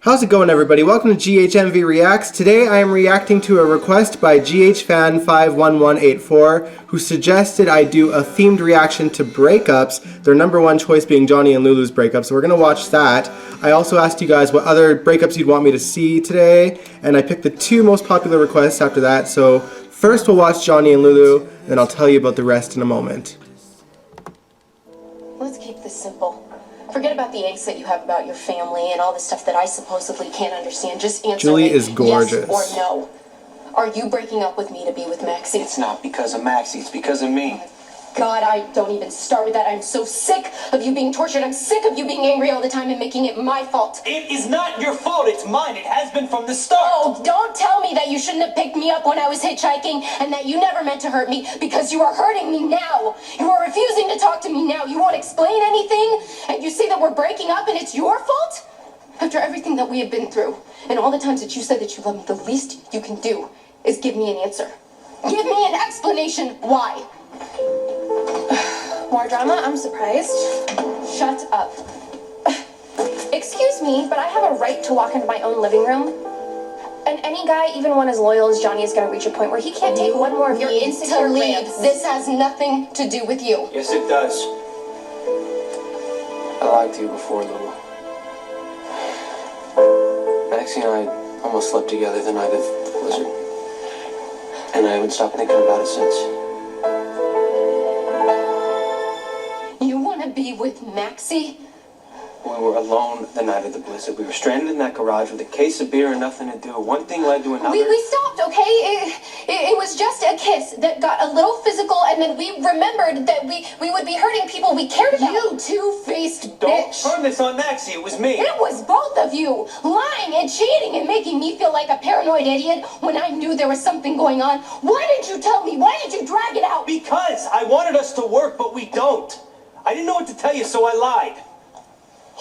How's it going, everybody? Welcome to GHMV Reacts. Today I am reacting to a request by GHFan51184 who suggested I do a themed reaction to breakups, their number one choice being Johnny and Lulu's breakup, so we're going to watch that. I also asked you guys what other breakups you'd want me to see today, and I picked the two most popular requests after that, so first we'll watch Johnny and Lulu, then I'll tell you about the rest in a moment. Let's keep this simple. Forget about the angst that you have about your family and all the stuff that I supposedly can't understand. Just answer Julie me, is gorgeous. yes or no. Are you breaking up with me to be with Maxie? It's not because of Maxie, it's because of me. God, I don't even start with that. I'm so sick of you being tortured. I'm sick of you being angry all the time and making it my fault. It is not your fault, it's mine. It has been from the start. Oh, don't tell me that you shouldn't have picked me up when I was hitchhiking and that you never meant to hurt me, because you are hurting me now. You are refusing to talk to me now. You won't explain anything, and you say that we're breaking up and it's your fault? After everything that we have been through and all the times that you said that you love me, the least you can do is give me an answer. Give me an explanation why. More drama? I'm surprised. Shut up. Excuse me, but I have a right to walk into my own living room. And any guy, even one as loyal as Johnny, is going to reach a point where he can't take one more of your insecure rants. This has nothing to do with you. Yes, it does. I lied to you before, Lulu. Maxie and I almost slept together the night of the blizzard. And I haven't stopped thinking about it since. You want to be with Maxie? We were alone the night of the blizzard. We were stranded in that garage with a case of beer and nothing to do. One thing led to another. We stopped, okay? It was just a kiss that got a little physical, and then we remembered that we would be hurting people we cared about. You two-faced Don't bitch. turn this on Maxie. It was me. It was both of you, lying and cheating and making me feel like a paranoid idiot when I knew there was something going on. Why didn't you tell me? Why did you drag it out? Because I wanted us to work, but we don't. I didn't know what to tell you, so I lied.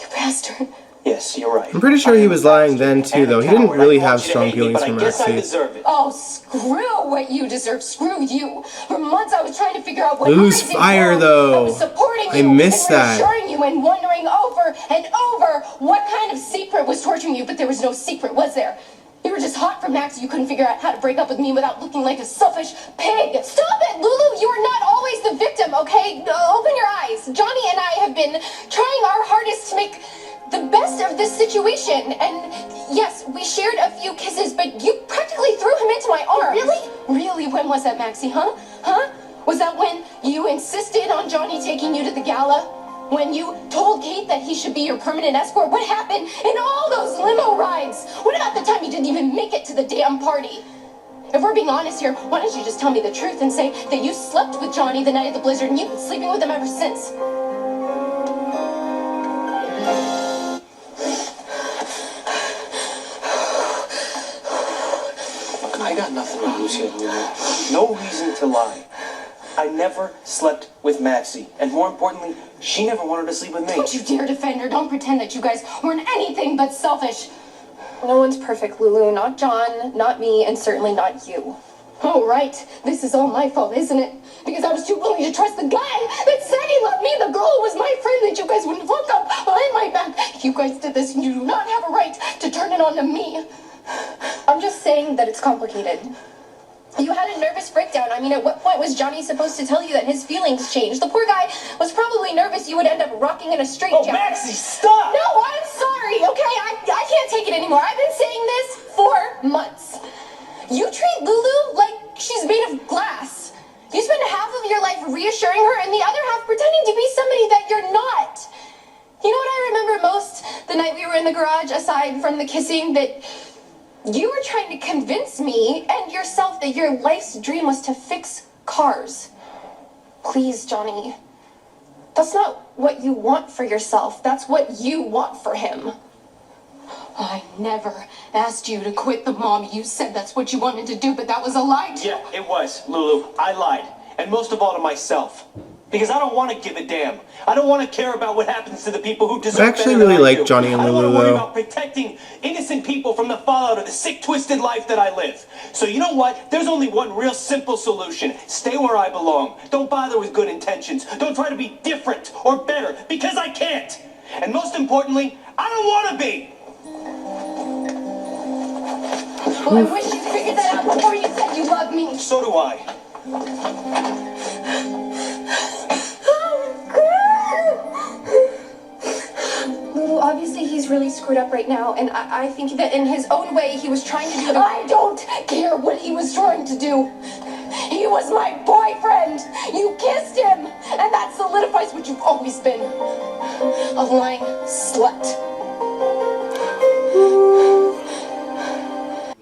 You bastard. Yes, you're right. I'm pretty sure he was lying then too, though. He didn't really have strong feelings for Maxie. Oh, screw what you deserve. Screw you. For months I was trying to figure out what Lulu's I did fire, wrong. though. I was supporting you I miss and that. reassuring you and wondering over and over what kind of secret was torturing you, but there was no secret, was there? You were just hot for Max. You couldn't figure out how to break up with me without looking like a selfish pig. Stop it, Lulu. You are not always the victim, okay? Open your eyes. Johnny and I have been trying our hardest to make the best of this situation. And yes, we shared a few kisses, but you practically threw him into my arms. Really? Really? When was that, Maxie, huh? Huh? Was that when you insisted on Johnny taking you to the gala? When you told Kate that he should be your permanent escort? What happened in all those limo rides? What about the time you didn't even make it to the damn party? If we're being honest here, why don't you just tell me the truth and say that you slept with Johnny the night of the blizzard and you've been sleeping with him ever since? Look, I got nothing to lose here, Lulu. No reason to lie. I never slept with Maxie, and more importantly, she never wanted to sleep with me. Don't you dare defend her. Don't pretend that you guys weren't anything but selfish. No one's perfect, Lulu. Not John, not me, and certainly not you. Oh, right. This is all my fault, isn't it? Because I was too willing to trust the guy that said he loved me, the girl who was my friend that you guys wouldn't fuck up behind my back. You guys did this, and you do not have a right to turn it on to me. I'm just saying that it's complicated. You had a nervous breakdown. I mean, at what point was Johnny supposed to tell you that his feelings changed? The poor guy was probably nervous you would end up rocking in a straitjacket. Oh, Maxie, stop! No, I'm sorry, okay? I can't take it anymore. I've been saying this for months. You treat Lulu like she's made of glass. You spend half of your life reassuring her and the other half pretending to be somebody that you're not. You know what I remember most the night we were in the garage, aside from the kissing, that you were trying to convince me and yourself that your life's dream was to fix cars. Please, Johnny. That's not what you want for yourself. That's what you want for him. I never asked you to quit the mom. You said that's what you wanted to do, but that was a lie too. Yeah, it was, Lulu. I lied. And most of all to myself. Because I don't want to give a damn. I don't want to care about what happens to the people who deserve I actually better than really I like do. Johnny and I don't Lulu, want to worry though. about protecting innocent people from the fallout of the sick, twisted life that I live. So you know what? There's only one real simple solution. Stay where I belong. Don't bother with good intentions. Don't try to be different or better, because I can't. And most importantly, I don't want to be. Well, I wish you figured that out before you said you loved me. So do I. Lulu, obviously he's really screwed up right now, and I think that in his own way he was trying to do the... I don't care what he was trying to do. He was my boyfriend. You kissed him, and that solidifies what you've always been. A lying slut.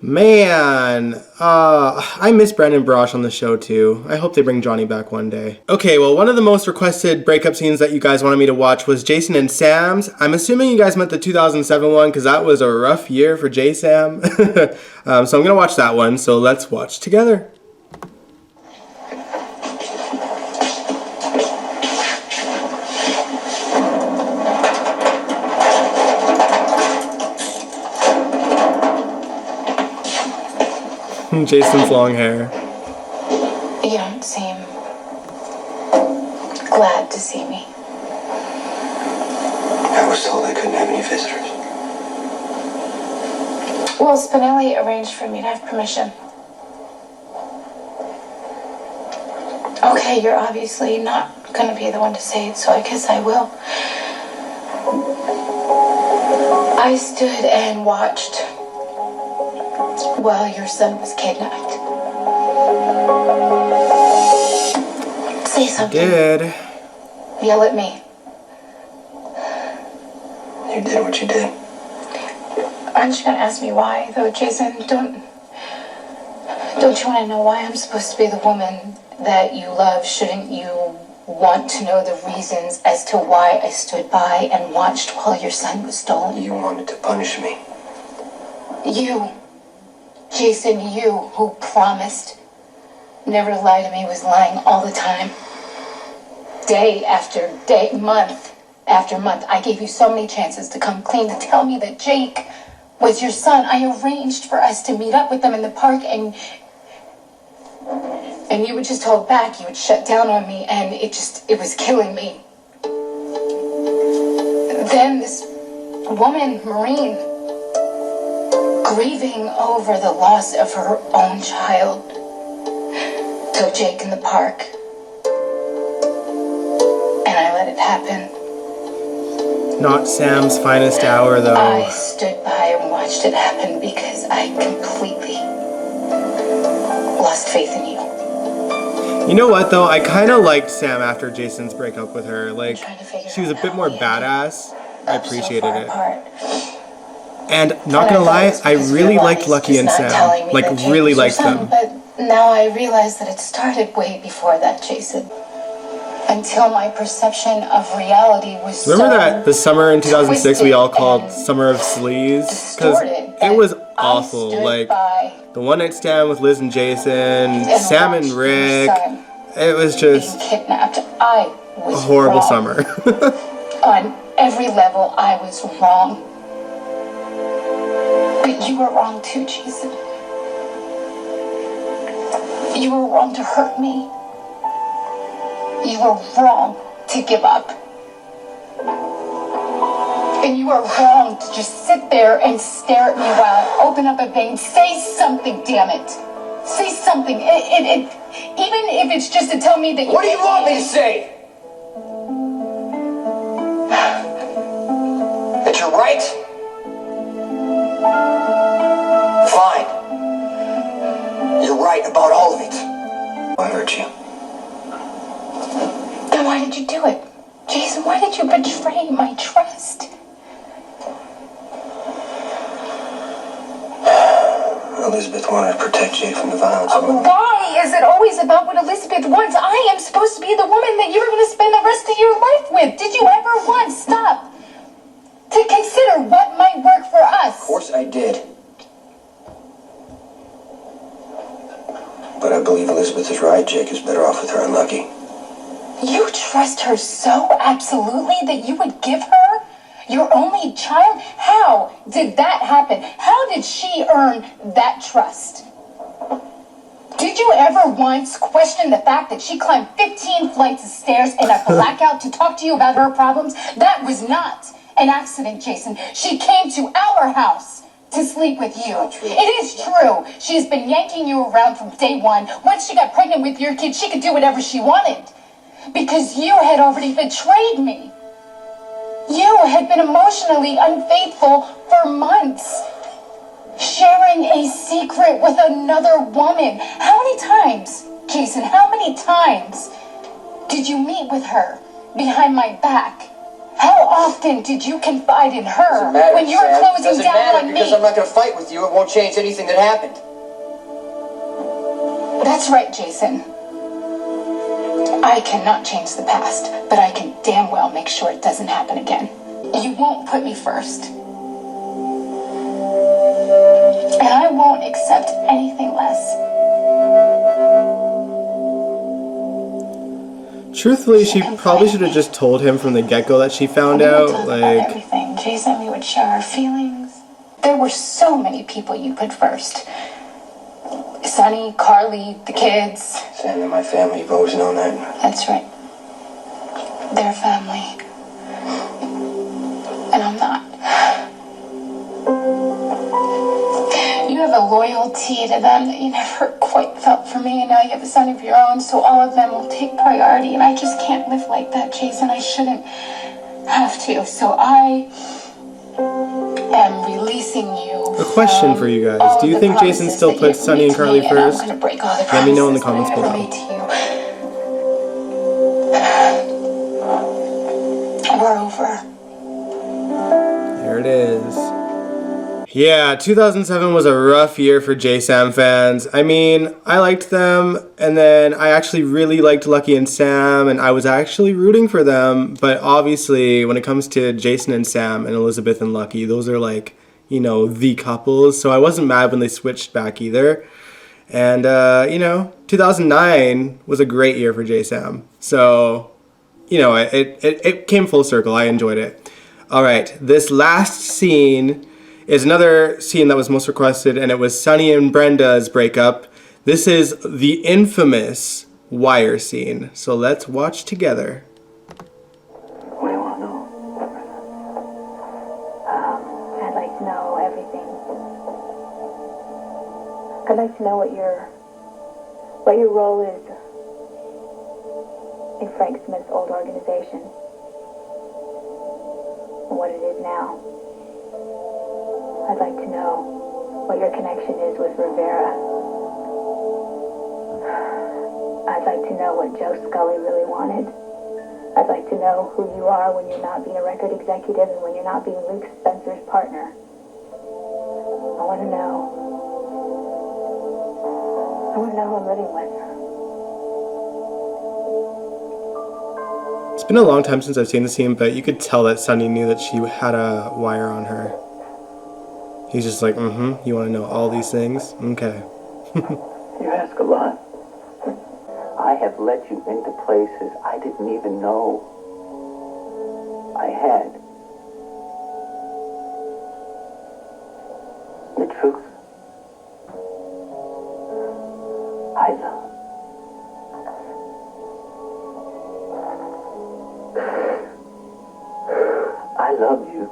Man, I miss Brandon Brosh on the show too. I hope they bring Johnny back one day. Okay, well, one of the most requested breakup scenes that you guys wanted me to watch was Jason and Sam's. I'm assuming you guys meant the 2007 one because that was a rough year for J-Sam. So I'm gonna watch that one, so let's watch together. Jason's long hair. You don't seem glad to see me. I was told I couldn't have any visitors. Well, Spinelli arranged for me to have permission. Okay, you're obviously not going to be the one to say it, so I guess I will. I stood and watched while your son was kidnapped. Say something. Did. Yell at me. You did what you did. Aren't you going to ask me why, though, Jason? Don't you want to know why I'm supposed to be the woman that you love? Shouldn't you want to know the reasons as to why I stood by and watched while your son was stolen? You wanted to punish me. You, Jason, you who promised never to lie to me was lying all the time. Day after day, month after month. I gave you so many chances to come clean, to tell me that Jake was your son. I arranged for us to meet up with them in the park, and you would just hold back. You would shut down on me, and it was killing me. Then this woman, Maureen, grieving over the loss of her own child, took Jake in the park. And I let it happen. Not Sam's finest hour, though. I stood by and watched it happen because I completely lost faith in you. You know what, though? I kind of liked Sam after Jason's breakup with her. Like, she was a bit more badass. I appreciated it. And not gonna lie, I really liked Lucky and Sam. Like, really liked them. But now I realize that it started way before that, Jason. Until my perception of reality was Remember that the summer in 2006 we all called Summer of Sleaze? Because it was awful. Like, the one night stand with Liz and Jason, Sam and Rick. It was just kidnapped. I was a horrible wrong. summer. On every level, I was wrong. But you were wrong too, Jason. You were wrong to hurt me. You were wrong to give up. And you are wrong to just sit there and stare at me while I open up a vein. Say something, damn it. Say something. Even if it's just to tell me that you... What do you want me to say? That you're right? Fine. You're right about all of it. I hurt you. Then why did you do it? Jason, why did you betray my trust? Elizabeth wanted to protect Jay from the violence. Why is it always about what Elizabeth wants? I am supposed to be the woman that you're going to spend the rest of your life with. Did you ever once stop to consider what might work for us? Of course I did. But I believe Elizabeth is right. Jake is better off with her and Lucky. You trust her so absolutely that you would give her your only child? How did that happen? How did she earn that trust? Did you ever once question the fact that she climbed 15 flights of stairs in a blackout to talk to you about her problems? That was not an accident, Jason. She came to our house to sleep with you. It is true. She's been yanking you around from day one. Once she got pregnant with your kid, she could do whatever she wanted. Because you had already betrayed me. You had been emotionally unfaithful for months. Sharing a secret with another woman. How many times, Jason, how many times did you meet with her behind my back? How often did you confide in her Doesn't matter, when you were Sam. closing Doesn't down matter, on me? because I'm not going to fight with you. It won't change anything that happened. That's right, Jason. I cannot change the past, but I can damn well make sure it doesn't happen again. You won't put me first. And I won't accept anything less. Truthfully, she probably should have just told him from the get-go that she found We would out. talk about Like, everything, Jason. We would share our feelings. There were so many people you put first. Sonny, Carly, the kids. Sam, they're my family. You've always known that. That's right. They're family. And I'm not. You have a loyalty to them that you never quite felt for me, and now you have a son of your own, so all of them will take priority, and I just can't live like that, Jason. I shouldn't have to. So I am releasing you. a question for you guys. Do you think Jason still puts Sonny and Carly first? Let me know in the comments below. We're over. There it is. Yeah, 2007 was a rough year for J-Sam fans. I mean, I liked them, and then I actually really liked Lucky and Sam, and I was actually rooting for them. But obviously, when it comes to Jason and Sam and Elizabeth and Lucky, those are like, you know, the couples. So I wasn't mad when they switched back either. And, 2009 was a great year for J-Sam. So, it came full circle. I enjoyed it. All right, this last scene is another scene that was most requested, and it was Sonny and Brenda's breakup. This is the infamous wire scene. So let's watch together. What do you want to know? I'd like to know everything. I'd like to know what your role is in Frank Smith's old organization and what it is now. I'd like to know what your connection is with Rivera. I'd like to know what Joe Scully really wanted. I'd like to know who you are when you're not being a record executive and when you're not being Luke Spencer's partner. I want to know who I'm living with. It's been a long time since I've seen the scene, but you could tell that Sonny knew that she had a wire on her. He's just like, you want to know all these things? Okay. You ask a lot. I have let you into places I didn't even know I had. The truth. I love you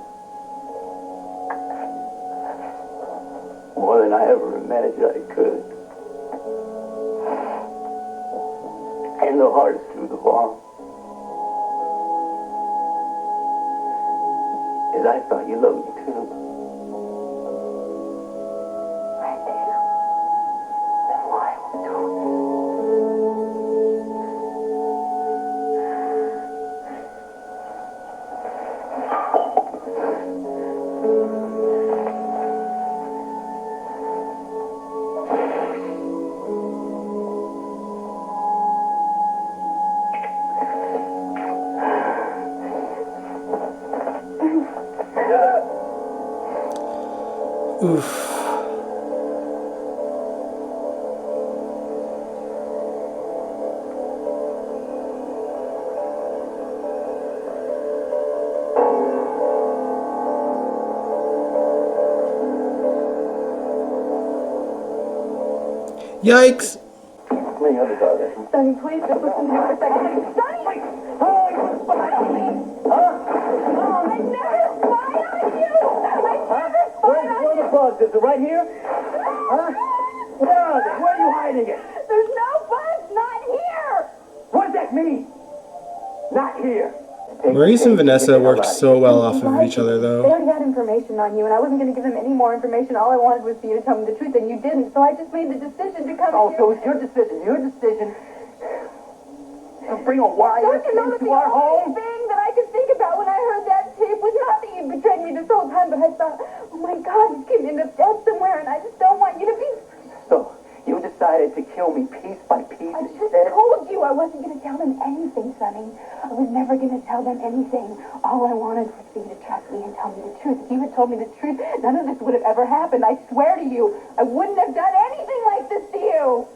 more than I ever imagined I could. And the hardest truth of all is I thought you loved me too. I do. Then why are we doing Oof. Yikes. How many others are there? Sonny, please just listen to me for a second. Sonny! Oh, you spied on me! Huh? I never spied on you! I never spied on you! Where's the plug? bugs? Is it right here? Huh? Where are they? Where are you hiding it? There's no bugs, not here! What does that mean? Not here. Maurice and Vanessa worked so well off of each other, They though. already had information on you, and I wasn't going to give them any more information. All I wanted was for you to tell me the truth, and you didn't. So I just made the decision to come Oh, here. so it's your decision. Your decision to bring a wire Don't you know that into the our only home? thing that I could think about when I heard that tape was not that you betrayed me this whole time, but I thought, oh my God, you can end up dead somewhere, and I just don't want you to be... So, you decided to kill me piece by piece I just instead? told you I wasn't going to tell them anything, Sonny. I was never going to tell them anything. All I wanted was for you to trust me and tell me the truth. If you had told me the truth, none of this would have ever happened. I swear to you, I wouldn't have done anything like this to you.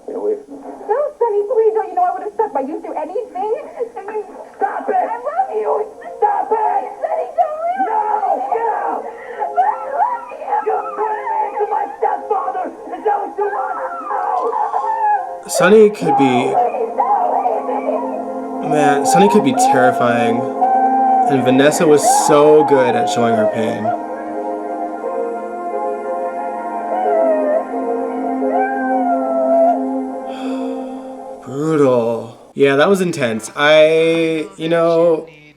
Get away from me. No, Sonny, please, don't you know I would have stuck by you through anything? I mean, Stop it! I love you. Stop it! Sonny, don't leave No! Get out! But I love you. You're turning me into my stepfather! Is that what you want? No! Sonny could be... Man, Sonny could be terrifying. And Vanessa was so good at showing her pain. Brutal. Yeah, that was intense.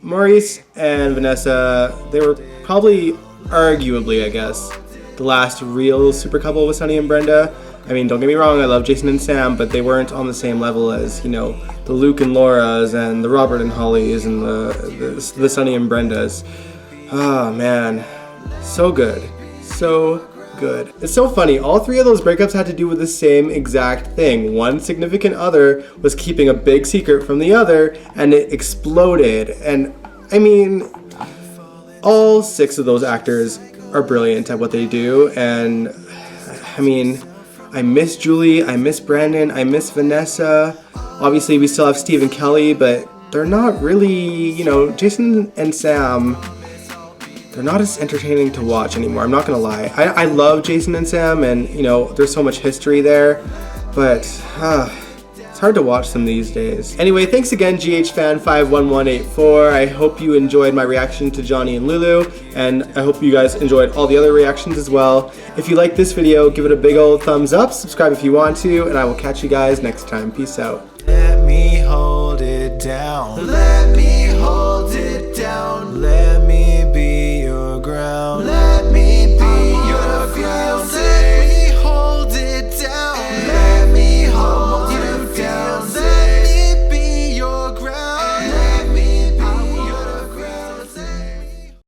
Maurice and Vanessa, they were probably, arguably, I guess, the last real super couple with Sonny and Brenda. I mean, don't get me wrong, I love Jason and Sam, but they weren't on the same level as, the Luke and Laura's and the Robert and Holly's and the Sonny and Brenda's. Oh, man. So good. So good. It's so funny, all three of those breakups had to do with the same exact thing. One significant other was keeping a big secret from the other, and it exploded. And, I mean, all 6 of those actors are brilliant at what they do, and, I mean... I miss Julie, I miss Brandon, I miss Vanessa. Obviously, we still have Steve and Kelly, but they're not really, Jason and Sam, they're not as entertaining to watch anymore, I'm not gonna lie. I love Jason and Sam, and, there's so much history there, but it's hard to watch them these days. Anyway, thanks again, GHFan51184. I hope you enjoyed my reaction to Johnny and Lulu, and I hope you guys enjoyed all the other reactions as well. If you like this video, give it a big old thumbs up, subscribe if you want to, and I will catch you guys next time. Peace out. Let me hold it down.